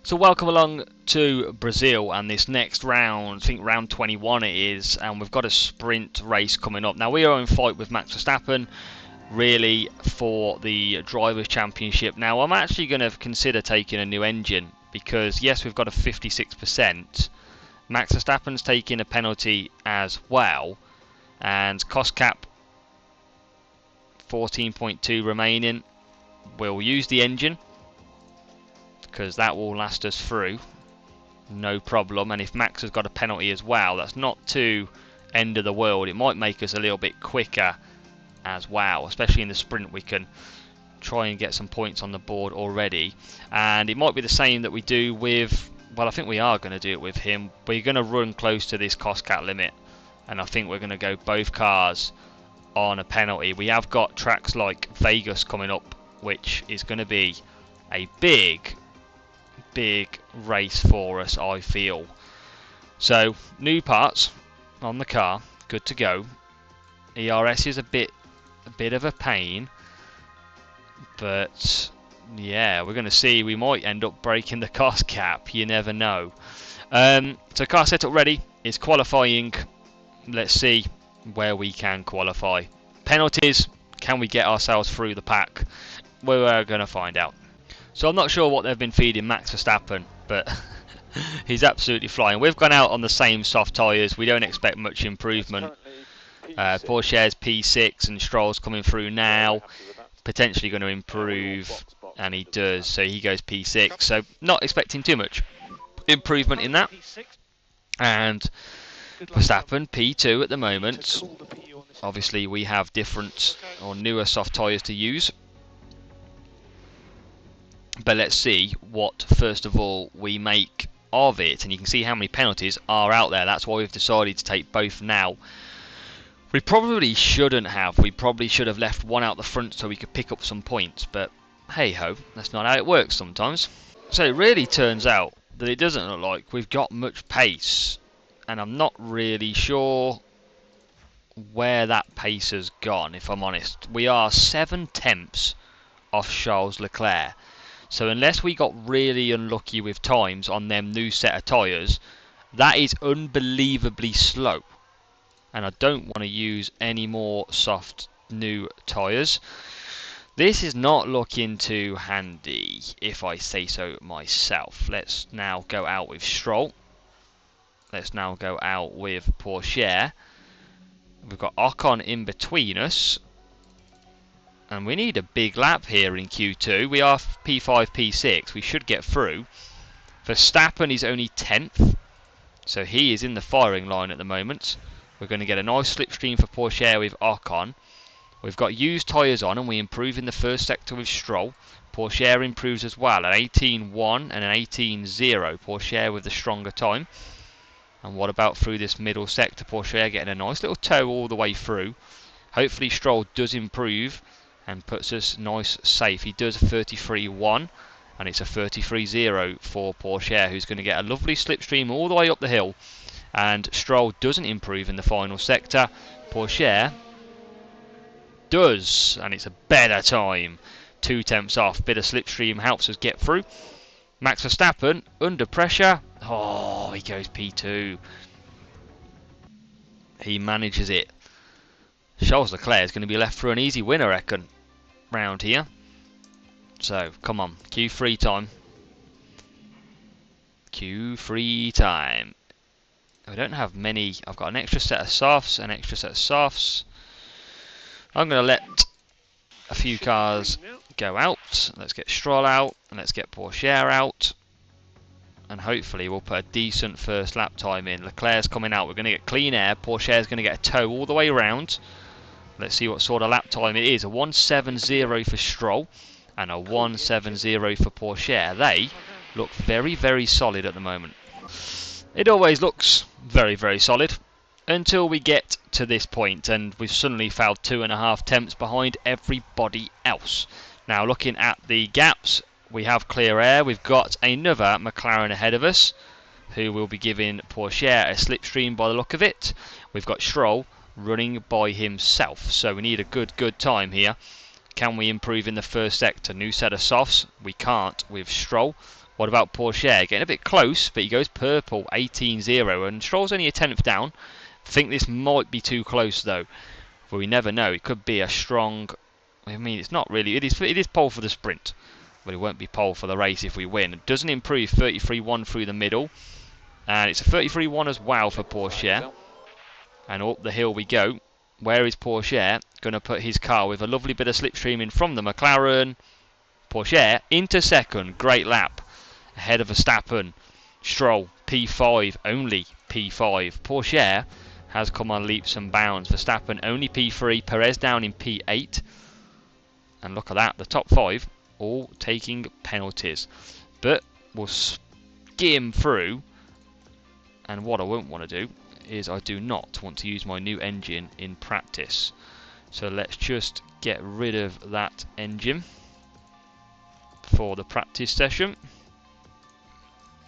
So welcome along to Brazil and this next round, I think round 21 it is, and we've got a sprint race coming up. Now we are in fight with Max Verstappen, really for the Drivers' Championship. Now I'm actually going to consider taking a new engine because yes, we've got a 56%. Max Verstappen's taking a penalty as well, and cost cap 14.2 remaining. We'll use the engine because that will last us through, no problem. And if Max has got a penalty as well, that's not too end of the world. It might make us a little bit quicker as well, especially in the sprint. We can try and get some points on the board already, and it might be the same that we do with, well, I think we are going to do it with him. We're going to run close to this cost cap limit, and I think we're going to go both cars on a penalty. We have got tracks like Vegas coming up, which is going to be a big race for us, I feel. So new parts on the car, good to go. ERS is a bit of a pain, but yeah, we're going to see. We might end up breaking the cost cap, you never know. So car setup ready, it's qualifying. Let's see where we can qualify. Penalties, can we get ourselves through the pack? We're going to find out. So I'm not sure what they've been feeding Max Verstappen, but he's absolutely flying. We've gone out on the same soft tyres. We don't expect much improvement. Porsche's P6 and Stroll's coming through now. Potentially going to improve, and he does. So he goes P6. So not expecting too much improvement in that. And Verstappen P2 at the moment. Obviously we have different or newer soft tyres to use. But let's see what, first of all, we make of it. And you can see how many penalties are out there. That's why we've decided to take both now. We probably shouldn't have. We probably should have left one out the front so we could pick up some points. But hey-ho, that's not how it works sometimes. So it really turns out that it doesn't look like we've got much pace. And I'm not really sure where that pace has gone, if I'm honest. We are 7/10 off Charles Leclerc. So unless we got really unlucky with times on them new set of tyres, that is unbelievably slow. And I don't want to use any more soft new tyres. This is not looking too handy, if I say so myself. Let's now go out with Stroll. Let's now go out with Pourchaire. We've got Ocon in between us. And we need a big lap here in Q2. We are P5, P6. We should get through. Verstappen is only 10th. So he is in the firing line at the moment. We're going to get a nice slipstream for Pourchaire with Ocon. We've got used tyres on and we improve in the first sector with Stroll. Pourchaire improves as well. An 18.1 and an 18.0. Pourchaire with the stronger time. And what about through this middle sector? Pourchaire getting a nice little tow all the way through. Hopefully Stroll does improve and puts us nice safe. He does a 33.1 and it's a 33.0 for Pourchaire, who's going to get a lovely slipstream all the way up the hill. And Stroll doesn't improve in the final sector. Pourchaire does, and it's a better time. 2/10 off. Bit of slipstream helps us get through. Max Verstappen under pressure. Oh, he goes P2. He manages it. Charles Leclerc is going to be left through an easy win, I reckon, round here. So, come on, Q3 time. Q3 time. I don't have many. I've got an extra set of softs, an extra set of softs. I'm going to let a few cars go out. Let's get Stroll out, and let's get Pourchaire out. And hopefully we'll put a decent first lap time in. Leclerc's coming out. We're going to get clean air. Pourchaire's going to get a tow all the way around. Let's see what sort of lap time it is. A 1.70 for Stroll and a 1.70 for Pourchaire. They look very, very solid at the moment. It always looks very, very solid until we get to this point, and we've suddenly fell 2.5 tenths behind everybody else. Now looking at the gaps, we have clear air. We've got another McLaren ahead of us who will be giving Pourchaire a slipstream by the look of it. We've got Stroll running by himself, so we need a good time here. Can we improve in the first sector? New set of softs. We can't with Stroll. What about Pourchaire? Getting a bit close, but he goes purple, 18-0, and Stroll's only a tenth down. I think this might be too close though, but we never know. It could be a strong. I mean, it's not really. It is pole for the sprint, but it won't be pole for the race if we win. It doesn't improve 33-1 through the middle, and it's a 33-1 as well for Pourchaire. And up the hill we go. Where is Pourchaire going to put his car with a lovely bit of slipstream in from the McLaren? Pourchaire into second, great lap, ahead of Verstappen. Stroll P5, only P5. Pourchaire has come on leaps and bounds. Verstappen only P3, Perez down in P8. And look at that, the top 5 all taking penalties. But we'll skim through. And what I won't want to do is I do not want to use my new engine in practice. So let's just get rid of that engine for the practice session.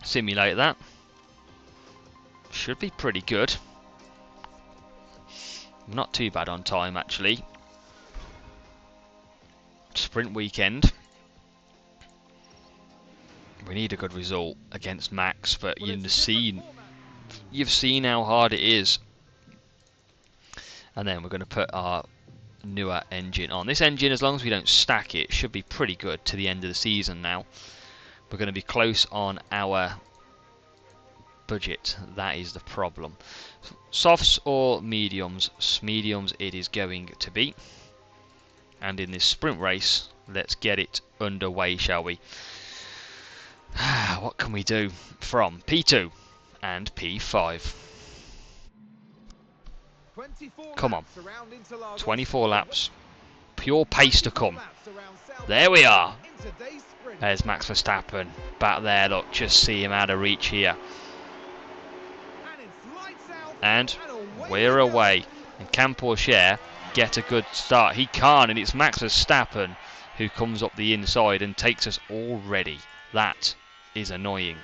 Simulate that. Should be pretty good. Not too bad on time actually. Sprint weekend. We need a good result against Max, but you've seen how hard it is. And then we're going to put our newer engine on. This engine, as long as we don't stack it, should be pretty good to the end of the season now. We're going to be close on our budget. That is the problem. Softs or mediums? Mediums it is going to be. And in this sprint race, let's get it underway, shall we? What can we do from P2 and P5? Come on. 24 laps. Pure pace to come. There we are. There's Max Verstappen. Back there, look. Just see him out of reach here. And we're away. And can Pourchaire get a good start? He can't, and it's Max Verstappen who comes up the inside and takes us already. That is annoying.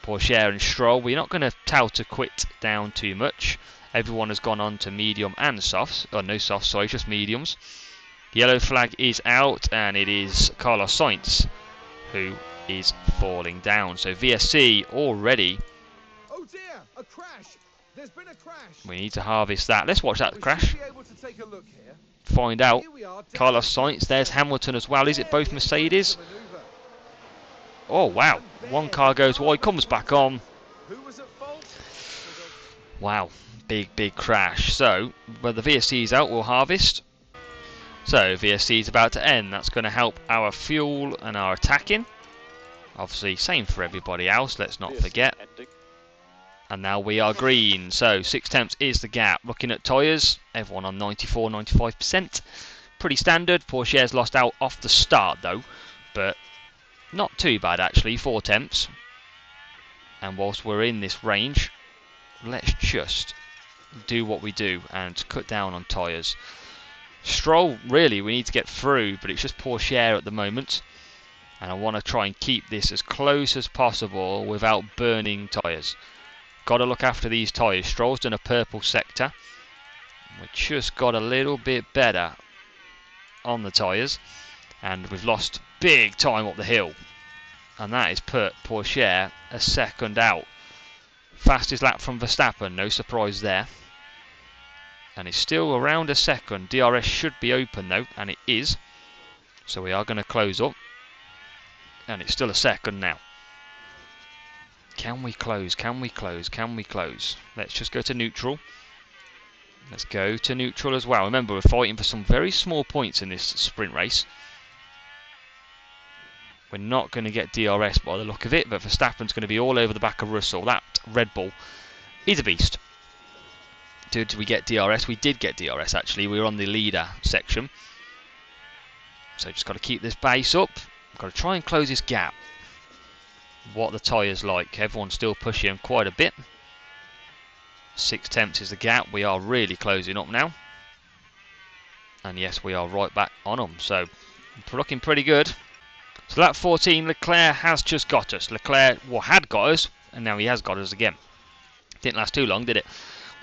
Pourchaire and Stroll, we're not going to tell to quit down too much. Everyone has gone on to medium and softs. Oh, no softs, sorry, just mediums. Yellow flag is out, and it is Carlos Sainz who is falling down. So VSC already. Oh dear, a crash. There's been a crash. We need to harvest that. Let's watch that crash. Find out. Carlos Sainz, there's Hamilton as well. Is it both Mercedes? Oh wow, one car goes wide, comes back on. Wow, big crash. So, when the VSC is out, we'll harvest. So, VSC is about to end. That's going to help our fuel and our attacking. Obviously, same for everybody else, let's not forget. And now we are green. So, 6 tenths is the gap. Looking at tyres, everyone on 94, 95%. Pretty standard. Pourchaire's lost out off the start though, but not too bad actually, 4 tenths. And whilst we're in this range, let's just do what we do and cut down on tyres. Stroll, really, we need to get through, but it's just Pourchaire at the moment. And I want to try and keep this as close as possible without burning tyres. Got to look after these tyres. Stroll's done a purple sector. We just got a little bit better on the tyres. And we've lost big time up the hill. And that has put Pourchaire a second out. Fastest lap from Verstappen, no surprise there. And it's still around a second. DRS should be open though, and it is. So we are going to close up. And it's still a second now. Can we close? Can we close? Can we close? Let's just go to neutral. Let's go to neutral as well. Remember, we're fighting for some very small points in this sprint race. We're not going to get DRS by the look of it, but Verstappen's going to be all over the back of Russell. That Red Bull is a beast. Did we get DRS? We did get DRS actually. We were on the leader section. So just got to keep this base up. Got to try and close this gap. What the tyres like. Everyone's still pushing him quite a bit. 6 tenths is the gap. We are really closing up now. And yes, we are right back on them. So looking pretty good. So lap 14, Leclerc has just got us. Leclerc had got us, and now he has got us again. Didn't last too long, did it?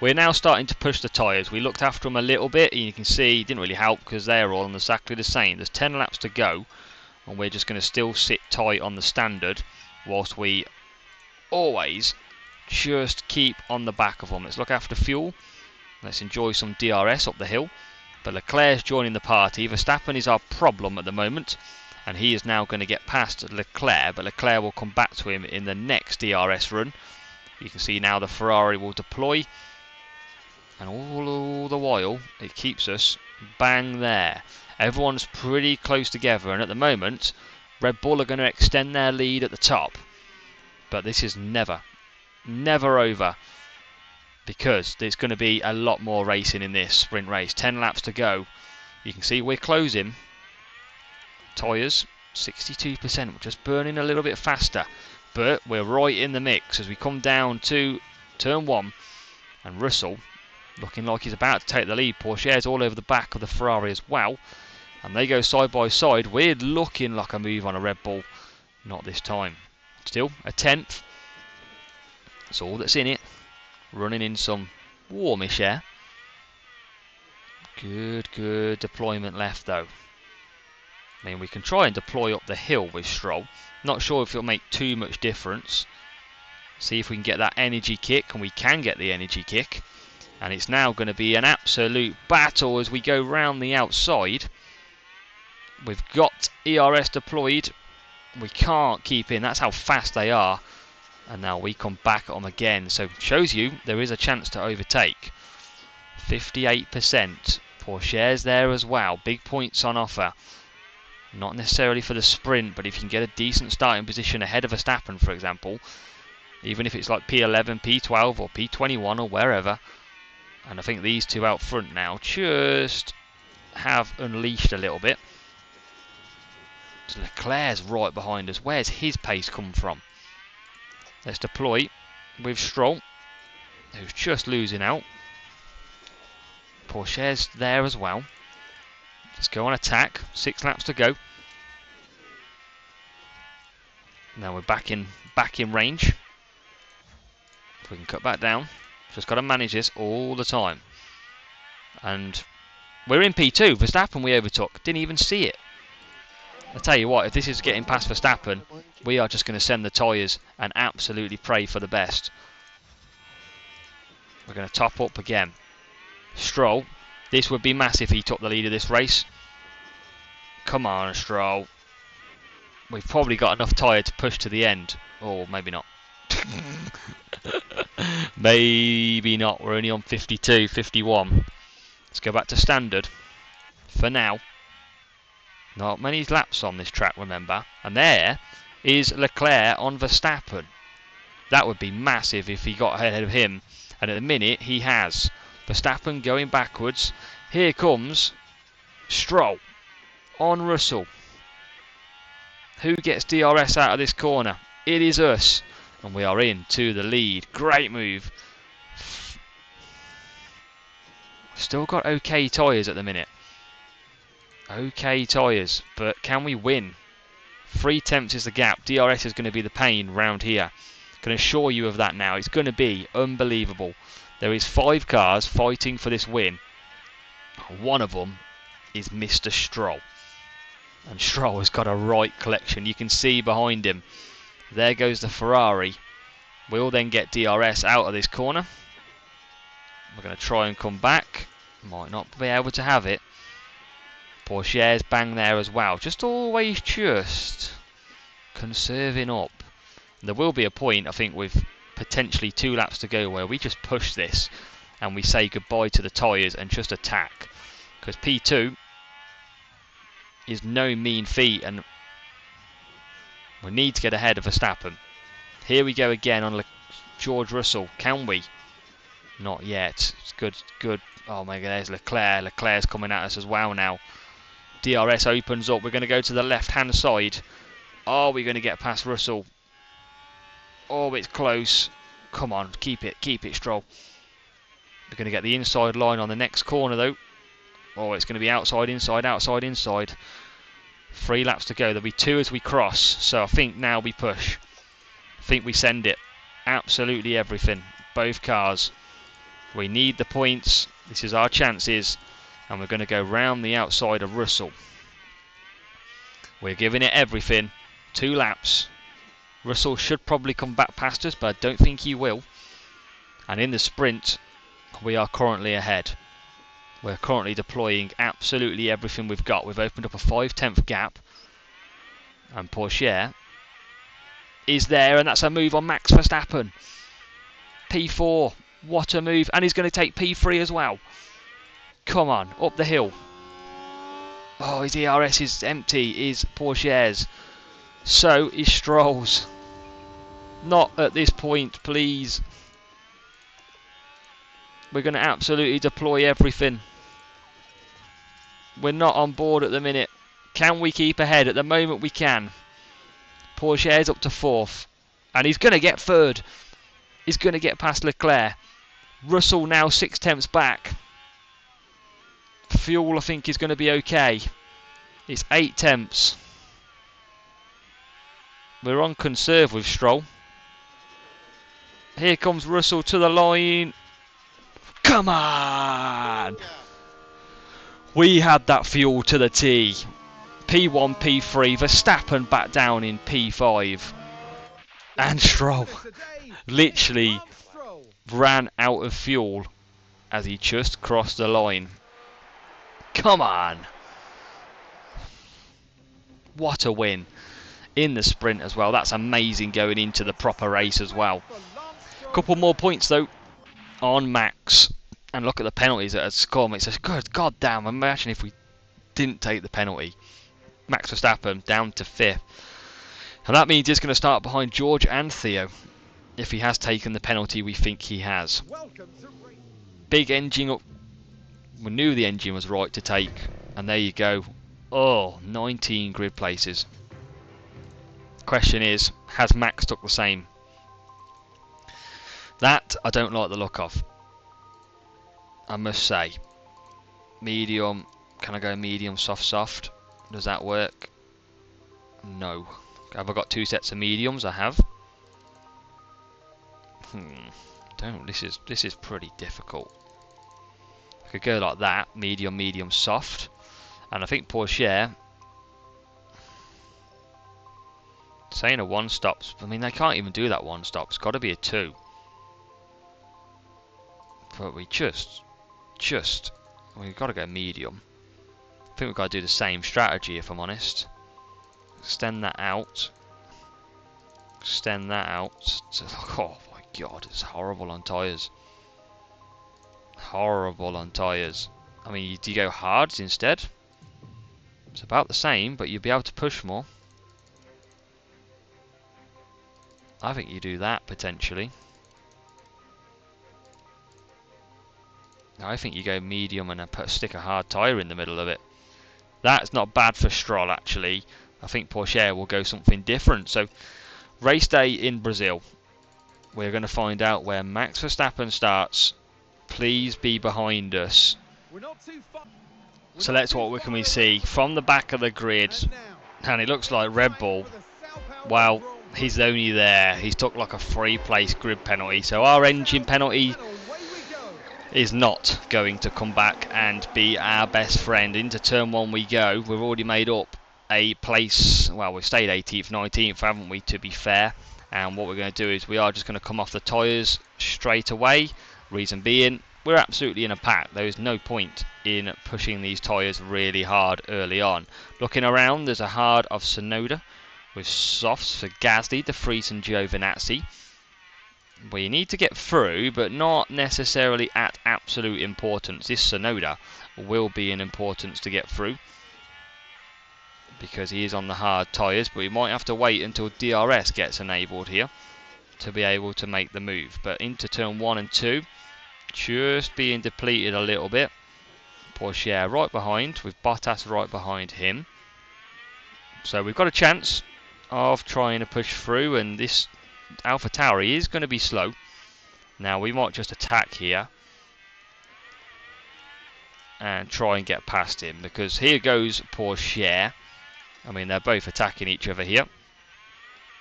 We're now starting to push the tyres. We looked after them a little bit, and you can see it didn't really help because they're all on exactly the same. There's 10 laps to go, and we're just going to still sit tight on the standard whilst we always just keep on the back of them. Let's look after fuel. Let's enjoy some DRS up the hill. But Leclerc's joining the party. Verstappen is our problem at the moment, and he is now going to get past Leclerc, but Leclerc will come back to him in the next DRS run. You can see now the Ferrari will deploy, and all the while it keeps us bang there. Everyone's pretty close together, and at the moment Red Bull are going to extend their lead at the top, but this is never over, because there's going to be a lot more racing in this sprint race. 10 laps to go. You can see we're closing. Tyres 62%, we're just burning a little bit faster, but we're right in the mix as we come down to turn 1, and Russell looking like he's about to take the lead. Pourchaire's all over the back of the Ferrari as well, and they go side by side. We're looking like a move on a Red Bull. Not this time. Still a 10th. That's all that's in it. Running in some warmish air. Good deployment left though. I mean, we can try and deploy up the hill with Stroll. Not sure if it'll make too much difference. See if we can get that energy kick, and we can get the energy kick. And it's now going to be an absolute battle as we go round the outside. We've got ERS deployed. We can't keep in. That's how fast they are. And now we come back at them again. So shows you there is a chance to overtake. 58%. Pourchaire's there as well. Big points on offer. Not necessarily for the sprint, but if you can get a decent starting position ahead of Verstappen, for example, even if it's like P11, P12 or P21 or wherever. And I think these two out front now just have unleashed a little bit. So Leclerc's right behind us. Where's his pace come from? Let's deploy with Stroll, who's just losing out. Pourchaire's there as well. Let's go on attack. 6 laps to go. Now we're back in range. If we can cut back down. Just got to manage this all the time. And we're in P2. Verstappen we overtook. Didn't even see it. I tell you what, if this is getting past Verstappen, we are just going to send the tyres and absolutely pray for the best. We're going to top up again. Stroll. This would be massive if he took the lead of this race. Come on, Stroll. We've probably got enough tyre to push to the end. Or maybe not. Maybe not. We're only on 52, 51. Let's go back to standard for now. Not many laps on this track, remember. And there is Leclerc on Verstappen. That would be massive if he got ahead of him. And at the minute, he has. Verstappen going backwards. Here comes Stroll on Russell. Who gets DRS out of this corner? It is us. And we are in to the lead. Great move. Still got okay tyres at the minute. Okay tyres, but can we win? 3/10 is the gap. DRS is going to be the pain round here. Can assure you of that now. It's going to be unbelievable. There is 5 cars fighting for this win. One of them is Mr. Stroll. And Stroll has got a right collection. You can see behind him. There goes the Ferrari. We'll then get DRS out of this corner. We're going to try and come back. Might not be able to have it. Pourchaire's bang there as well. Just always just conserving up. There will be a point, I think, with potentially 2 laps to go where we just push this and we say goodbye to the tyres and just attack. Because P2 is no mean feat and we need to get ahead of Verstappen. Here we go again on George Russell. Can we? Not yet. It's good. Oh my god, there's Leclerc. Leclerc's coming at us as well now. DRS opens up. We're going to go to the left-hand side. Are we going to get past Russell? Oh, it's close. Come on, keep it, Stroll. We're going to get the inside line on the next corner, though. Oh, it's going to be outside, inside, outside, inside. 3 laps to go. There'll be 2 as we cross. So I think now we push. I think we send it. Absolutely everything. Both cars. We need the points. This is our chances. And we're going to go round the outside of Russell. We're giving it everything. 2 laps. Russell should probably come back past us, but I don't think he will. And in the sprint, we are currently ahead. We're currently deploying absolutely everything we've got. We've opened up a 5/10 gap. And Pourchaire is there, and that's a move on Max Verstappen. P4, what a move. And he's going to take P3 as well. Come on, up the hill. Oh, his ERS is empty, is Pourchaire's. So is Stroll's. Not at this point, please. We're going to absolutely deploy everything. We're not on board at the minute. Can we keep ahead? At the moment we can. Pourchaire's up to 4th. And he's going to get 3rd. He's going to get past Leclerc. Russell now 6/10 back. Fuel I think is going to be okay. It's 8/10. We're on conserve with Stroll. Here comes Russell to the line. Come on! We had that fuel to the T. P1, P3, Verstappen back down in P5. And Stroll literally ran out of fuel as he just crossed the line. Come on! What a win. In the sprint as well. That's amazing going into the proper race as well. Couple more points though on Max. And look at the penalties that has come. It's a good goddamn. Imagine if we didn't take the penalty. Max Verstappen down to 5th. And that means he's going to start behind George and Theo. If he has taken the penalty we think he has. Big engine up. We knew the engine was right to take. And there you go. Oh, 19 grid places. Question is, has Max took the same? That I don't like the look of. I must say. Medium. Can I go medium, soft, soft? Does that work? No. Have I got 2 sets of mediums? I have. This is pretty difficult. I could go like that. Medium, medium, soft. And I think Pourchaire. Saying a 1 stops. I mean, they can't even do that 1 stop. It's got to be a 2. But we've got to go medium. I think we've got to do the same strategy, if I'm honest. Extend that out. Extend that out. Oh my god, it's horrible on tyres. Horrible on tyres. I mean, do you go hards instead? It's about the same, but you'll be able to push more. I think you do that, potentially. I think you go medium and then stick a hard tyre in the middle of it. That's not bad for Stroll, actually. I think Pourchaire will go something different. So, race day in Brazil. We're going to find out where Max Verstappen starts. Please be behind us. So that's what can we see from the back of the grid. And it looks like Red Bull. Well, he's only there. He's took like a 3-place grid penalty. So our engine penalty is not going to come back and be our best friend. Into turn 1 we go. We've already made up a place. Well, we've stayed 18th, 19th, haven't we, to be fair. And what we're going to do is we are just going to come off the tyres straight away. Reason being, we're absolutely in a pack. There is no point in pushing these tyres really hard early on. Looking around, there's a hard of Sonoda with softs for Gasly, De Vries and Giovinazzi. We need to get through, but not necessarily at absolute importance. This Sonoda will be in importance to get through because he is on the hard tyres, but we might have to wait until DRS gets enabled here to be able to make the move. But into turn 1 and 2, just being depleted a little bit. Pourchaire right behind, with Bottas right behind him. So we've got a chance of trying to push through, and this AlphaTauri is going to be slow. Now we might just attack here and try and get past him, because here goes Pourchaire. I mean, they're both attacking each other here.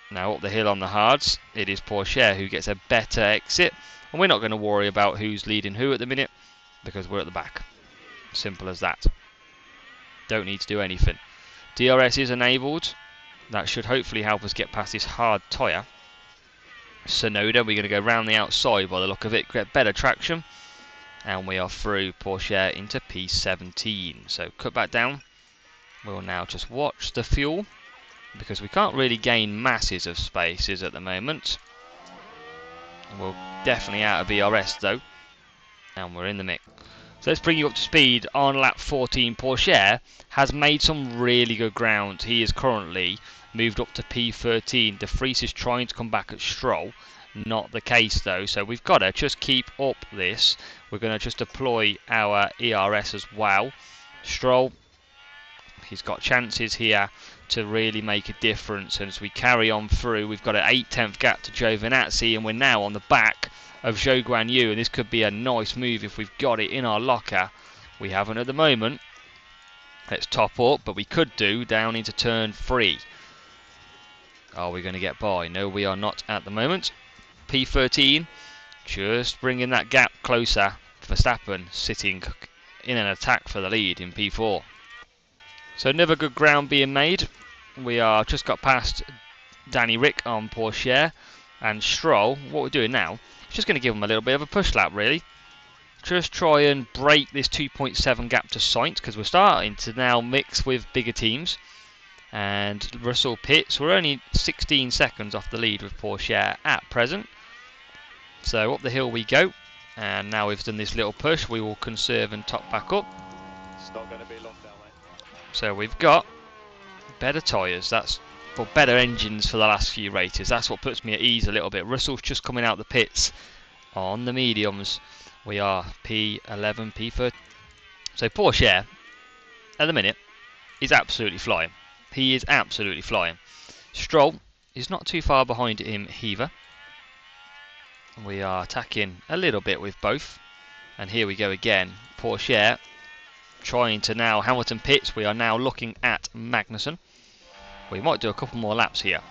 Now up the hill on the hards, it is Pourchaire who gets a better exit, and we're not going to worry about who's leading who at the minute because we're at the back. Simple as that. Don't need to do anything. DRS is enabled. That should hopefully help us get past this hard tyre. Sonoda, we're going to go round the outside by the look of it, get better traction. And we are through Porsche into P17. So cut back down. We'll now just watch the fuel, because we can't really gain masses of spaces at the moment. We're definitely out of ERS though, and we're in the mix. So let's bring you up to speed on lap 14. Porsche has made some really good ground. He is currently moved up to P13. De Vries is trying to come back at Stroll. Not the case though, so we've got to just keep up this. We're going to just deploy our ERS as well. Stroll, he's got chances here to really make a difference, and as we carry on through, we've got an 8/10 gap to Giovinazzi, and we're now on the back of Zhou Guanyu, and this could be a nice move if we've got it in our locker. We haven't at the moment. Let's top up, but we could do down into turn 3. Are we going to get by? No, we are not at the moment. P13, just bringing that gap closer. Verstappen sitting in an attack for the lead in P4. So another good ground being made. We are just got past Danny Rick on Porsche, and Stroll. What we're doing now is just going to give him a little bit of a push lap, really. Just try and break this 2.7 gap to Sainz, because we're starting to now mix with bigger teams. And Russell pits. We're only 16 seconds off the lead with Porsche at present. So up the hill we go, and now we've done this little push, we will conserve and top back up. It's not going to be long now, mate. So we've got better tyres, that's for better engines for the last few races. That's what puts me at ease a little bit. Russell's just coming out the pits on the mediums. We are P11, P13. So Porsche, at the minute, is absolutely flying. He is absolutely flying. Stroll is not too far behind him either. We are attacking a little bit with both. And here we go again. Porsche trying to now Hamilton pits. We are now looking at Magnussen. We might do a couple more laps here.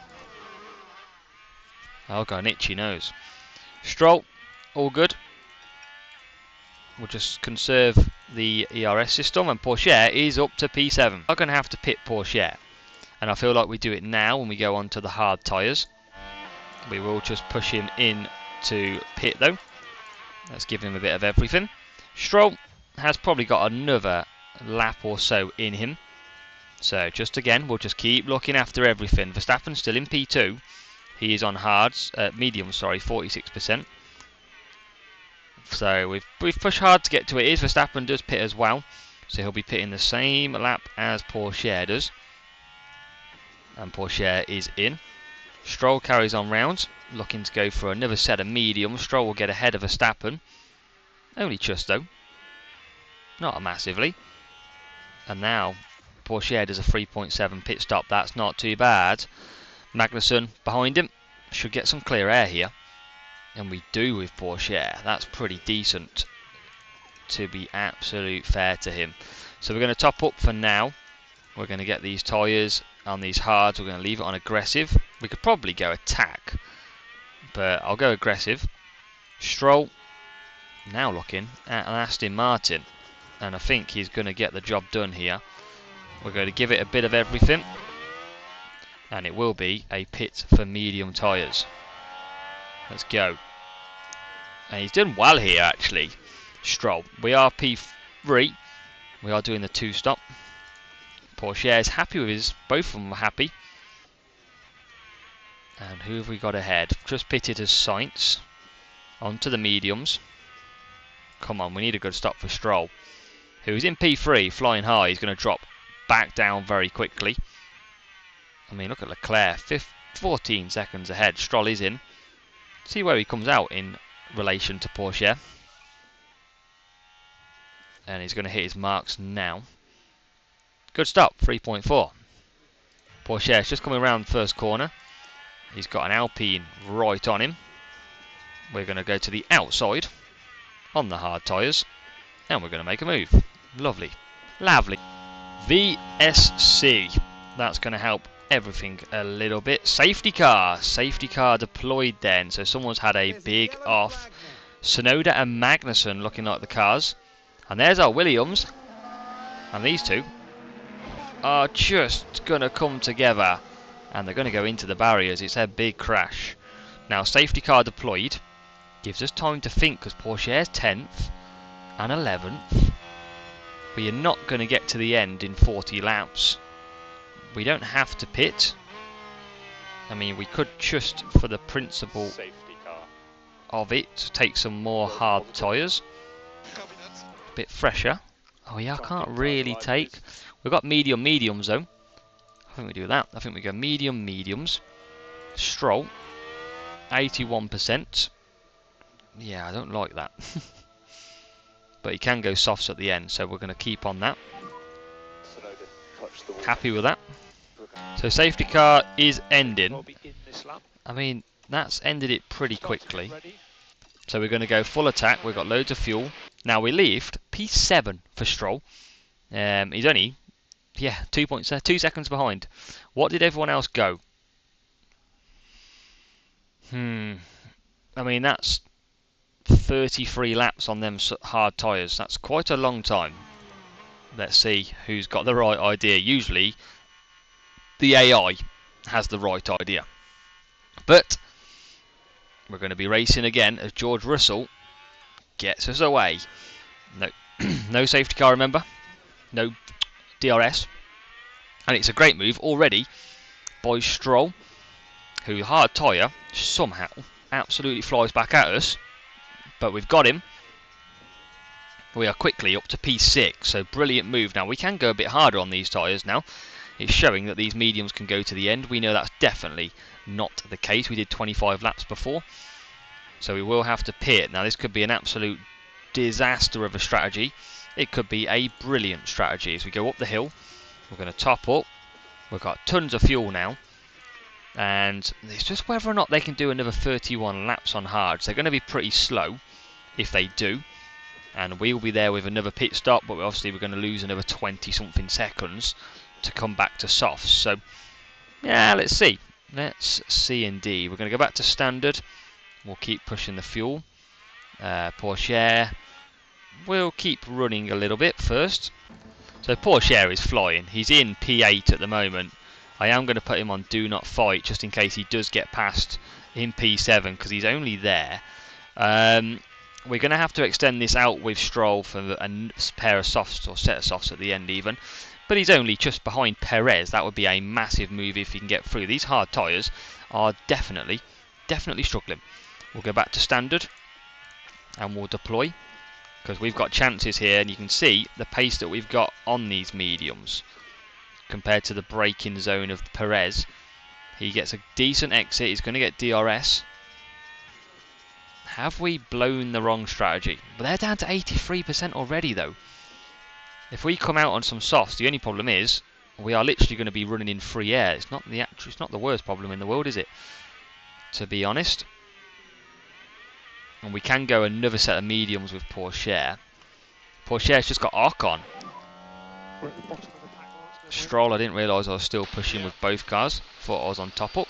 I'll go an itchy nose. Stroll, all good. We'll just conserve the ERS system, and Porsche is up to P7. I'm going to have to pit Porsche, and I feel like we do it now when we go on to the hard tyres. We will just push him in to pit though. Let's give him a bit of everything. Stroll has probably got another lap or so in him. So just again, we'll just keep looking after everything. Verstappen's still in P2. He is on hards, medium, sorry, 46%. So we've pushed hard to get to it. Verstappen does pit as well, so he'll be pitting the same lap as Porsche does. And Porsche is in. Stroll carries on round, looking to go for another set of mediums. Stroll will get ahead of Verstappen. Only just though, not massively. And now Porsche does a 3.7 pit stop. That's not too bad. Magnussen behind him should get some clear air here. And we do with Porsche. That's pretty decent, to be absolute fair to him. So we're going to top up for now. We're going to get these tyres on these hards. We're going to leave it on aggressive. We could probably go attack, but I'll go aggressive. Stroll now looking at an Aston Martin, and I think he's going to get the job done here. We're going to give it a bit of everything, and it will be a pit for medium tyres. Let's go. And he's done well here actually, Stroll. We are P3. We are doing the 2-stop. Porsche is happy with his, both of them are happy. And who have we got ahead? Just pitted as Sainz. Onto the mediums. Come on, we need a good stop for Stroll, who's in P3, flying high. He's going to drop back down very quickly. I mean, look at Leclerc, 14 seconds ahead. Stroll is in. See where he comes out in relation to Porsche. And he's going to hit his marks now. Good stop, 3.4. Porsche is just coming around the first corner. He's got an Alpine right on him. We're going to go to the outside on the hard tyres, and we're going to make a move. Lovely. Lovely. VSC. That's going to help everything a little bit. Safety car deployed then. So someone's had a big off. Sonoda and Magnussen looking like the cars. And there's our Williams. And these two are just going to come together. And they're going to go into the barriers. It's a big crash. Now, safety car deployed. Gives us time to think because Pourchaire's 10th and 11th. But you're not going to get to the end in 40 laps. We don't have to pit. I mean, we could just, for the principle Safety car. of it, take some more hard tyres. A bit fresher. Oh yeah, I can't really take. We've got mediums though. I think we do that. I think we go mediums. Stroll, 81%. Yeah, I don't like that. But he can go softs at the end, so we're going to keep on that. Happy with that. So safety car is ending. I mean, that's ended it pretty quickly. So we're going to go full attack. We've got loads of fuel. Now we left P7 for Stroll. He's only, 2 seconds behind. What did everyone else go? I mean, that's 33 laps on them hard tyres. That's quite a long time. Let's see who's got the right idea. Usually, the AI has the right idea. But we're going to be racing again as George Russell gets us away. No, no safety car, remember? No DRS. And it's a great move already by Stroll, who hard tyre somehow absolutely flies back at us. But we've got him. We are quickly up to P6, so brilliant move. Now we can go a bit harder on these tyres now. It's showing that these mediums can go to the end. We know that's definitely not the case. We did 25 laps before, so we will have to pit. Now this could be an absolute disaster of a strategy. It could be a brilliant strategy. As we go up the hill, we're going to top up. We've got tons of fuel now, and it's just whether or not they can do another 31 laps on hards. They're going to be pretty slow if they do, and we'll be there with another pit stop, but obviously we're going to lose another 20 something seconds to come back to softs. So yeah, let's see indeed. We're going to go back to standard. We'll keep pushing the fuel. Pourchaire will keep running a little bit first. So Pourchaire is flying. He's in P8 at the moment. I am going to put him on do not fight just in case he does get past in P7 because he's only there. We're going to have to extend this out with Stroll for a pair of softs or set of softs at the end even. But he's only just behind Perez. That would be a massive move if he can get through. These hard tyres are definitely struggling. We'll go back to standard and we'll deploy because we've got chances here, and you can see the pace that we've got on these mediums compared to the braking zone of Perez. He gets a decent exit. He's going to get DRS. Have we blown the wrong strategy? But they're down to 83% already though. If we come out on some softs, the only problem is we are literally going to be running in free air. It's not the worst problem in the world, is it? To be honest. And we can go another set of mediums with Pourchaire. Pourchaire's just got Ocon. Stroll, I didn't realise I was still pushing with both cars. Thought I was on top up.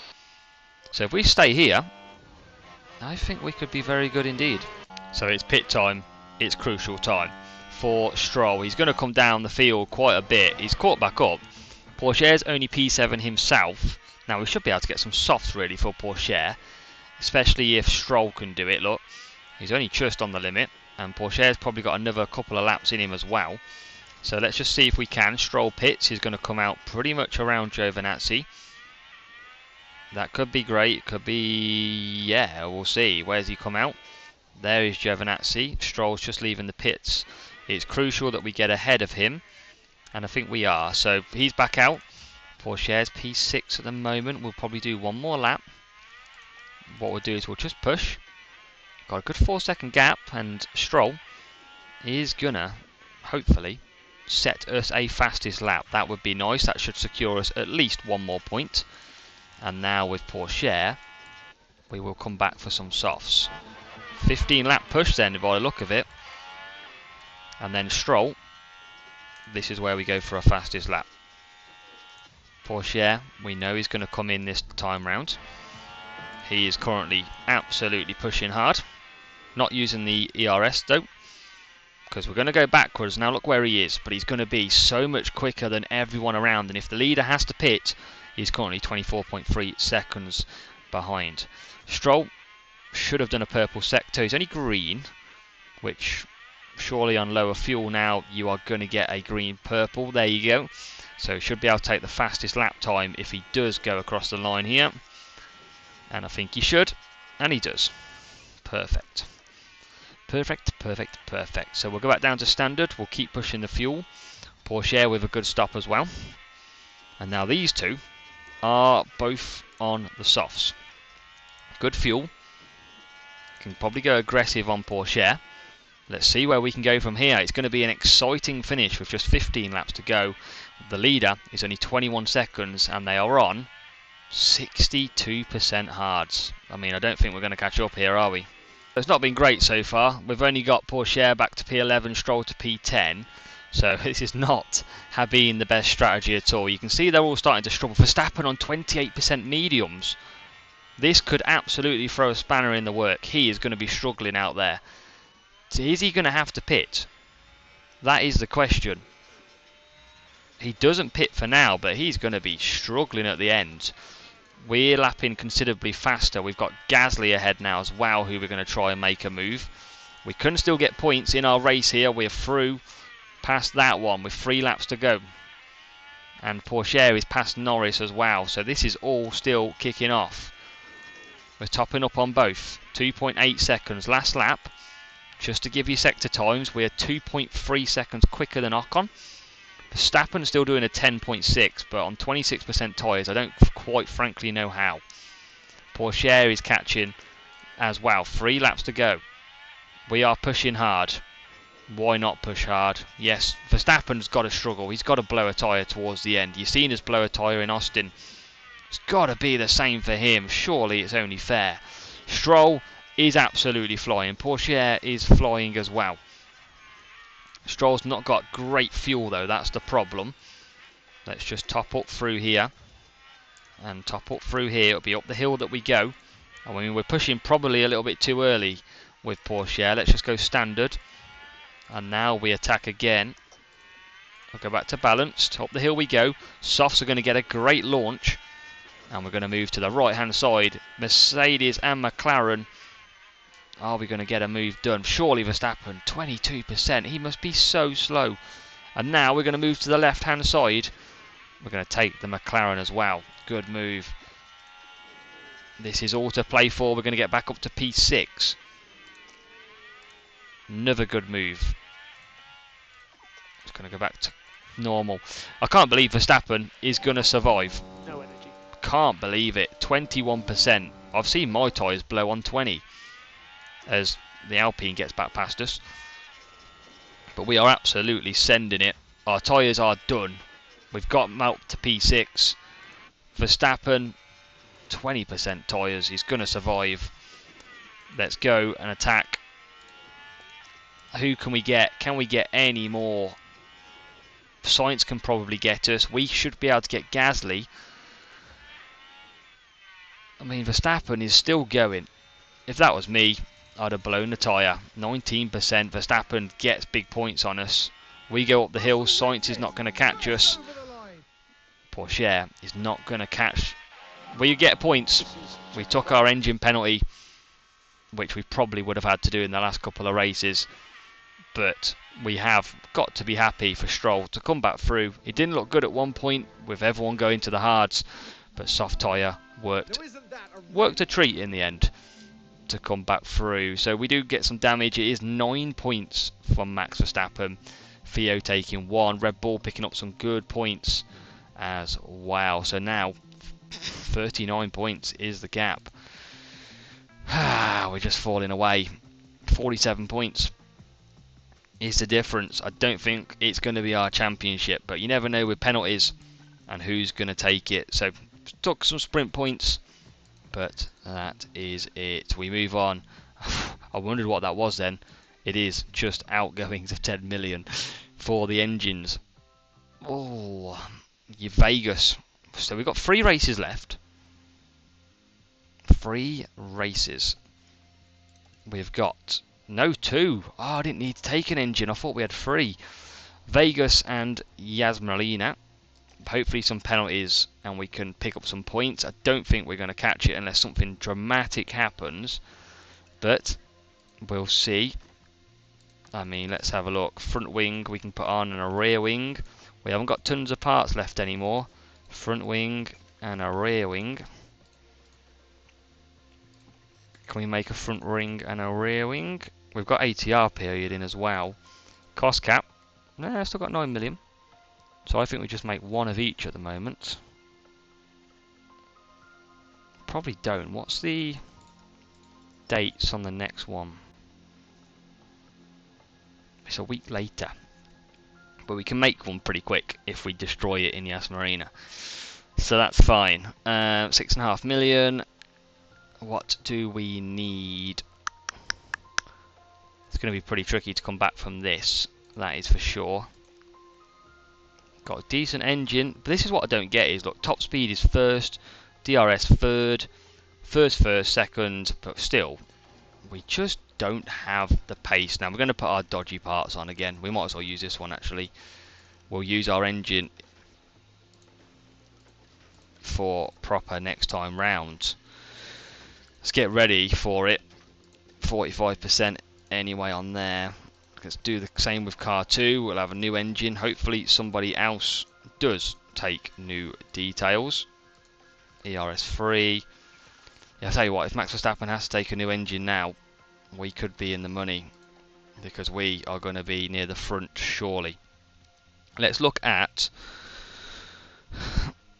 So if we stay here, I think we could be very good indeed. So it's pit time. It's crucial time for Stroll. He's going to come down the field quite a bit. He's caught back up. Pourchaire's only P7 himself. Now we should be able to get some softs really for Pourchaire, especially if Stroll can do it. Look, he's only just on the limit, and Pourchaire's probably got another couple of laps in him as well. So let's just see if we can. Stroll pits. He's going to come out pretty much around Giovinazzi. That could be great. It could be, yeah, we'll see. Where's he come out? There is Giovinazzi. Stroll's just leaving the pits. It's crucial that we get ahead of him, and I think we are. So he's back out. Pourchaire's P6 at the moment. We'll probably do one more lap. What we'll do is we'll just push. Got a good 4-second gap, and Stroll is gonna hopefully set us a fastest lap. That would be nice. That should secure us at least one more point. And now with Pourchaire, we will come back for some softs. 15 lap push then by the look of it. And then Stroll, this is where we go for our fastest lap. Pourchaire, we know he's going to come in this time round. He is currently absolutely pushing hard. Not using the ERS though. because we're going to go backwards. Now look where he is, but he's going to be so much quicker than everyone around, and if the leader has to pit, he's currently 24.3 seconds behind. Stroll should have done a purple sector. He's only green, which surely on lower fuel now you are going to get a green purple. There you go. So should be able to take the fastest lap time if he does go across the line here, and I think he should, and he does. Perfect. Perfect, perfect, perfect. So we'll go back down to standard. We'll keep pushing the fuel. Porsche with a good stop as well. And now these two are both on the softs. Good fuel. Can probably go aggressive on Porsche. Let's see where we can go from here. It's going to be an exciting finish with just 15 laps to go. The leader is only 21 seconds and they are on 62% hards. I mean, I don't think we're going to catch up here, are we? It's not been great so far. We've only got Porsche back to P11, Stroll to P10. So this is not been the best strategy at all. You can see they're all starting to struggle. Verstappen on 28% mediums. This could absolutely throw a spanner in the work. He is going to be struggling out there. So is he going to have to pit? That is the question. He doesn't pit for now, but he's going to be struggling at the end. We're lapping considerably faster. We've got Gasly ahead now as well, who we're going to try and make a move. We can still get points in our race here. We're through past that one with 3 laps to go. And Porsche is past Norris as well. So this is all still kicking off. We're topping up on both. 2.8 seconds last lap. Just to give you sector times, we're 2.3 seconds quicker than Ocon. Verstappen's still doing a 10.6, but on 26% tyres, I don't quite frankly know how. Porsche is catching as well. 3 laps to go. We are pushing hard. Why not push hard? Yes, Verstappen's got to struggle. He's got to blow a tyre towards the end. You've seen us blow a tyre in Austin. It's got to be the same for him. Surely it's only fair. Stroll is absolutely flying. Porsche is flying as well. Stroll's not got great fuel though, that's the problem. Let's just top up through here. And top up through here, it'll be up the hill that we go. I mean, we're pushing probably a little bit too early with Porsche. Let's just go standard. And now we attack again. We'll go back to balanced. Up the hill we go. Softs are going to get a great launch. And we're going to move to the right hand side. Mercedes and McLaren. Are we going to get a move done? Surely Verstappen, 22%. He must be so slow. And now we're going to move to the left-hand side. We're going to take the McLaren as well. Good move. This is all to play for. We're going to get back up to P6. Another good move. It's going to go back to normal. I can't believe Verstappen is going to survive. No energy. Can't believe it. 21%. I've seen my tyres blow on 20. As the Alpine gets back past us. But we are absolutely sending it. Our tyres are done. We've got them out to P6. Verstappen, 20% tyres. He's going to survive. Let's go and attack. Who can we get? Can we get any more? Sainz can probably get us. We should be able to get Gasly. I mean, Verstappen is still going. If that was me, I'd have blown the tyre. 19%. Verstappen gets big points on us. We go up the hill. Sainz is not going to catch us. Porsche is not going to catch. We get points. We took our engine penalty, which we probably would have had to do in the last couple of races. But we have got to be happy for Stroll to come back through. It didn't look good at one point with everyone going to the hards, but soft tyre worked a treat in the end to come back through. So we do get some damage. It is 9 points from Max Verstappen. Theo taking 1. Red Bull picking up some good points as well. So now 39 points is the gap. We're just falling away. 47 points is the difference. I don't think it's going to be our championship, but you never know with penalties and who's going to take it. So took some sprint points, but that is it. We move on. I wondered what that was then. It is just outgoings of 10 million for the engines. Oh, Vegas. So we've got 3 races left. 3 races. We've got No, 2. Oh, I didn't need to take an engine. I thought we had 3. Vegas and Yasmarina. Hopefully some penalties and we can pick up some points. I don't think we're going to catch it unless something dramatic happens. But we'll see. I mean, let's have a look. Front wing we can put on and a rear wing. We haven't got tons of parts left anymore. Front wing and a rear wing. Can we make a front wing and a rear wing? We've got ATR period in as well. Cost cap. No, I've still got 9 million. So I think we just make one of each at the moment. Probably don't. What's the dates on the next one? It's a week later. But we can make one pretty quick if we destroy it in Yas Marina. So that's fine. 6.5 million. What do we need? It's going to be pretty tricky to come back from this. That is for sure. Got a decent engine. But this is what I don't get is, look, top speed is first. DRS third. First, second. But still, we just don't have the pace. Now we're going to put our dodgy parts on again. We might as well use this one actually. We'll use our engine for proper next time round. Let's get ready for it. 45% anyway on there. Let's do the same with car 2. We'll have a new engine. Hopefully somebody else does take new details. ERS 3. Yeah, I'll tell you what, if Max Verstappen has to take a new engine now, we could be in the money. Because we are going to be near the front, surely. Let's look at...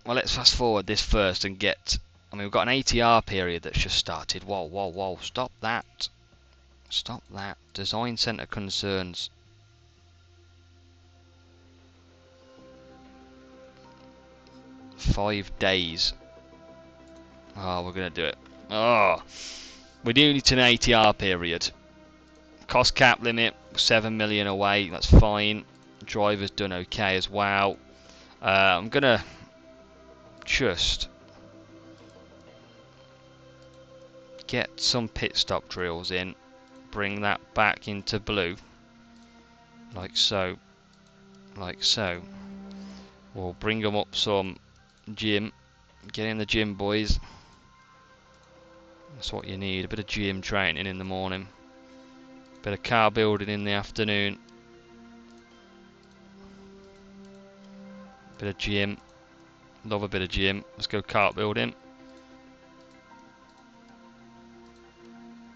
Well, let's fast forward this first and get... I mean, we've got an ATR period that's just started. Whoa, whoa, whoa. Stop that. Stop that. Design Centre concerns. Five days. Oh, we're going to do it. Oh. We do need an ATR period. Cost cap limit, 7 million away. That's fine. Driver's done okay as well. I'm going to just get some pit stop drills in. Bring that back into blue. Like so. Like so. We'll bring them up some gym. Get in the gym, boys. That's what you need. A bit of gym training in the morning. Bit of car building in the afternoon. Bit of gym. Love a bit of gym. Let's go kart building.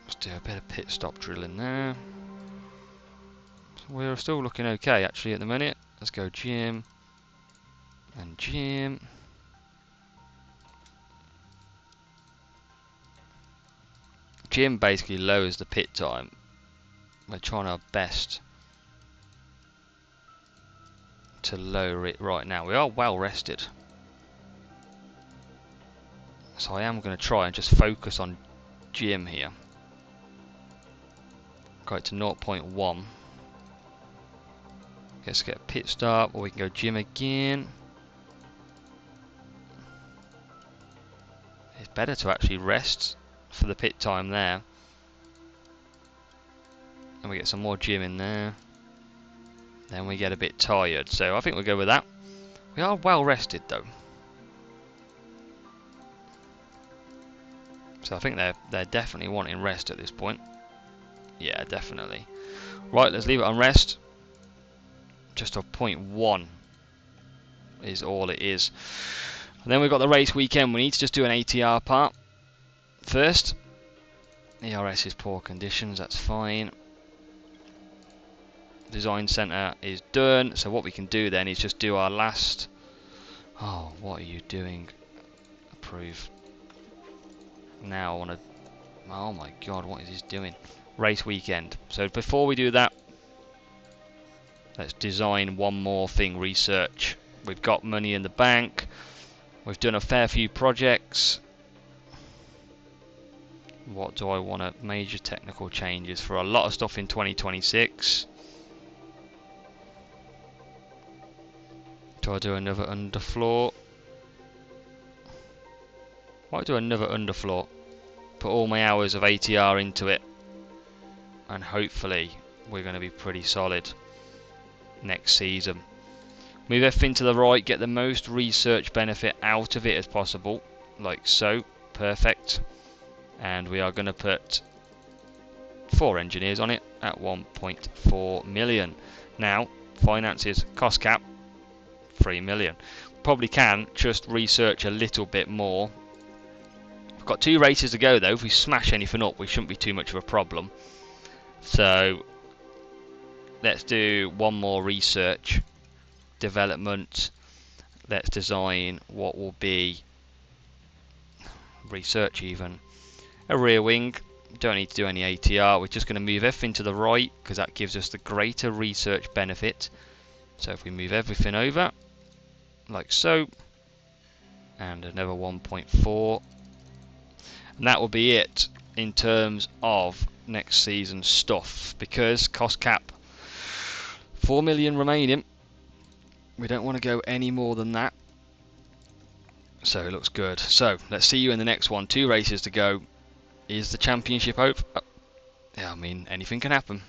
Let's do a bit of pit stop drilling there. We're still looking okay actually at the minute. Let's go gym. And gym. Gym basically lowers the pit time. We're trying our best to lower it right now. We are well rested. So I am going to try and just focus on gym here. Go to 0.1. Let's get a pit stop, or we can go gym again. It's better to actually rest for the pit time there. And we get some more gym in there. Then we get a bit tired, so I think we'll go with that. We are well rested though. So I think they're definitely wanting rest at this point. Yeah, definitely. Right, let's leave it on rest. Just a 0.1 is all it is. And then we've got the race weekend. We need to just do an ATR part first. ERS is poor conditions, that's fine. Design Centre is done. So what we can do then is just do our last... Oh, what are you doing? Approve. Now I want to... Oh my god, what is this doing? Race weekend. So before we do that, let's design one more thing. Research. We've got money in the bank. We've done a fair few projects. What do I want to... Major technical changes for a lot of stuff in 2026. Do I do another underfloor? Why do another underfloor? Put all my hours of ATR into it. and hopefully we're going to be pretty solid next season. Move everything to the right, get the most research benefit out of it as possible, like so. Perfect. And we are going to put 4 engineers on it at 1.4 million. Now, finances, cost cap, 3 million. Probably can just research a little bit more. We've got 2 races to go though. If we smash anything up, we shouldn't be too much of a problem. So, let's do one more research. Development. Let's design what will be research even. A rear wing. Don't need to do any ATR. We're just going to move everything to the right because that gives us the greater research benefit. So if we move everything over like so, and another 1.4, and that will be it in terms of next season's stuff, because cost cap 4 million remaining. We don't want to go any more than that. So it looks good. So let's see you in the next one. 2 races to go. Is the championship over? Yeah, I mean, anything can happen.